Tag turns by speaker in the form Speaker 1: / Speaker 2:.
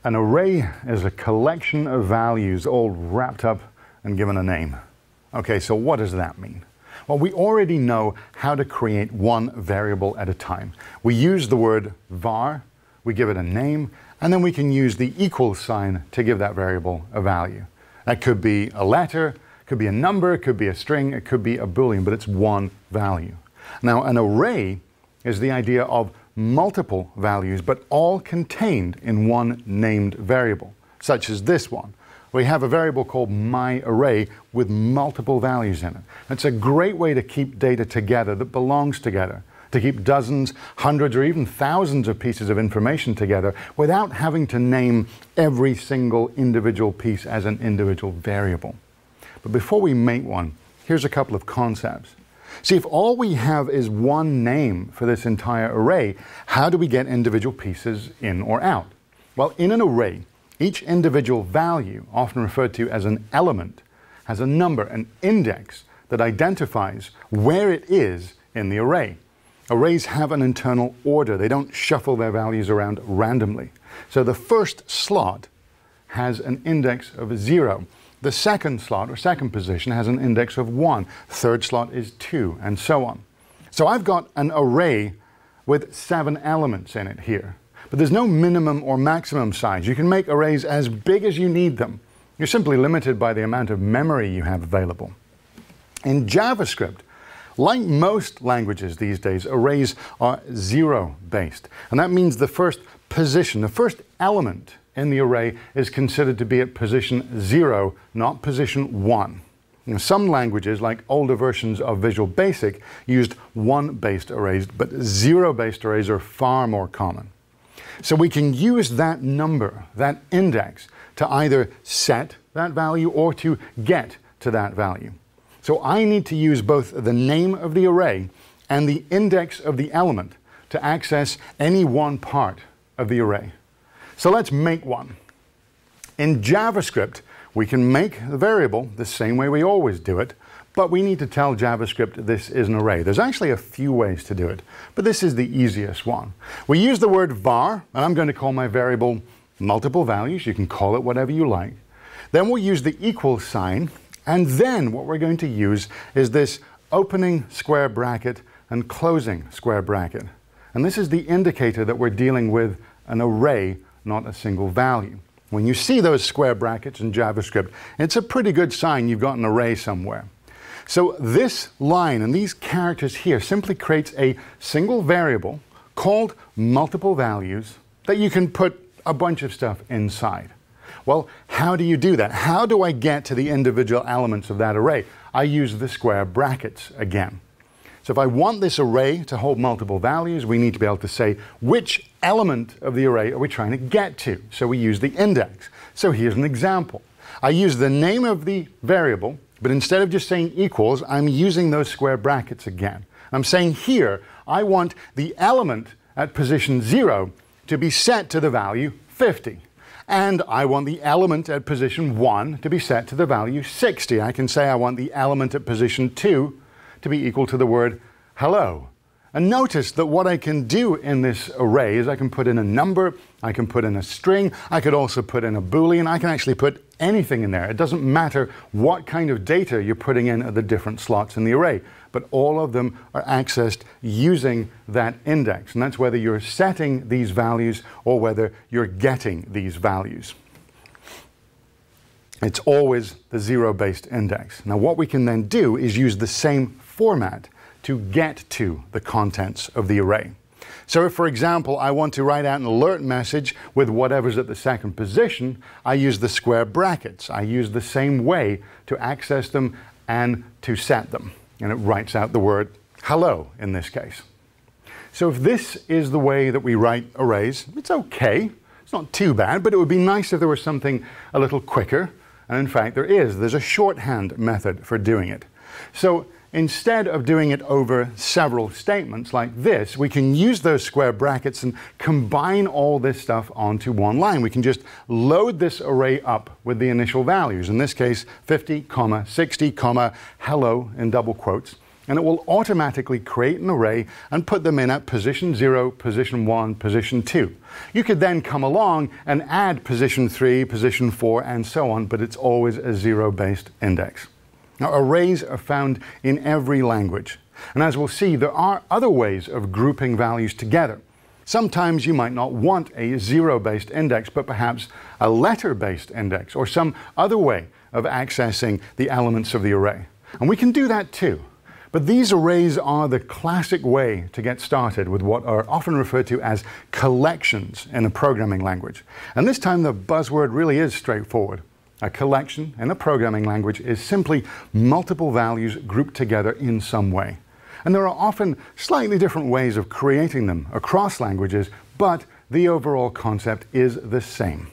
Speaker 1: An array is a collection of values all wrapped up and given a name. Okay, so what does that mean? Well, we already know how to create one variable at a time. We use the word var, we give it a name, and then we can use the equal sign to give that variable a value. That could be a letter, could be a number, it could be a string, it could be a boolean, but it's one value. Now, an array is the idea of multiple values, but all contained in one named variable, such as this one. We have a variable called myArray with multiple values in it. It's a great way to keep data together that belongs together, to keep dozens, hundreds, or even thousands of pieces of information together without having to name every single individual piece as an individual variable. But before we make one, here's a couple of concepts. See, if all we have is one name for this entire array, how do we get individual pieces in or out? Well, in an array, each individual value, often referred to as an element, has a number, an index, that identifies where it is in the array. Arrays have an internal order. They don't shuffle their values around randomly. So the first slot has an index of 0. The second slot, or second position, has an index of 1. Third slot is 2, and so on. So I've got an array with 7 elements in it here. But there's no minimum or maximum size. You can make arrays as big as you need them. You're simply limited by the amount of memory you have available. In JavaScript, like most languages these days, arrays are zero-based. And that means the first position, the first element in the array is considered to be at position 0, not position 1. Some languages, like older versions of Visual Basic, used 1-based arrays, but 0-based arrays are far more common. So we can use that number, that index, to either set that value or to get to that value. So I need to use both the name of the array and the index of the element to access any one part of the array. So let's make one. In JavaScript, we can make the variable the same way we always do it, but we need to tell JavaScript this is an array. There's actually a few ways to do it, but this is the easiest one. We use the word var, and I'm going to call my variable multiple values. You can call it whatever you like. Then we'll use the equal sign, and then what we're going to use is this opening square bracket and closing square bracket. And this is the indicator that we're dealing with an array, not a single value. When you see those square brackets in JavaScript, it's a pretty good sign you've got an array somewhere. So this line and these characters here simply creates a single variable called multiple values that you can put a bunch of stuff inside. Well, how do you do that? How do I get to the individual elements of that array? I use the square brackets again. So if I want this array to hold multiple values, we need to be able to say which element of the array are we trying to get to. So we use the index. So here's an example. I use the name of the variable, but instead of just saying equals, I'm using those square brackets again. I'm saying here, I want the element at position 0 to be set to the value 50. And I want the element at position 1 to be set to the value 60. I can say I want the element at position 2 to be equal to the word hello. And notice that what I can do in this array is I can put in a number, I can put in a string, I could also put in a boolean, I can actually put anything in there. It doesn't matter what kind of data you're putting in at the different slots in the array, but all of them are accessed using that index. And that's whether you're setting these values or whether you're getting these values. It's always the zero-based index. Now what we can then do is use the same format to get to the contents of the array. So if, for example, I want to write out an alert message with whatever's at the second position, I use the square brackets. I use the same way to access them and to set them. And it writes out the word hello in this case. So if this is the way that we write arrays, it's okay. It's not too bad, but it would be nice if there was something a little quicker. And in fact, there is. There's a shorthand method for doing it. So instead of doing it over several statements like this, we can use those square brackets and combine all this stuff onto one line. We can just load this array up with the initial values. In this case, 50, 60, hello in double quotes. and it will automatically create an array and put them in at position 0, position 1, position 2. You could then come along and add position 3, position 4, and so on, but it's always a zero-based index. Now, arrays are found in every language, and as we'll see, there are other ways of grouping values together. Sometimes you might not want a zero-based index, but perhaps a letter-based index, or some other way of accessing the elements of the array. And we can do that too. But these arrays are the classic way to get started with what are often referred to as collections in a programming language. And this time the buzzword really is straightforward. A collection in a programming language is simply multiple values grouped together in some way. And there are often slightly different ways of creating them across languages, but the overall concept is the same.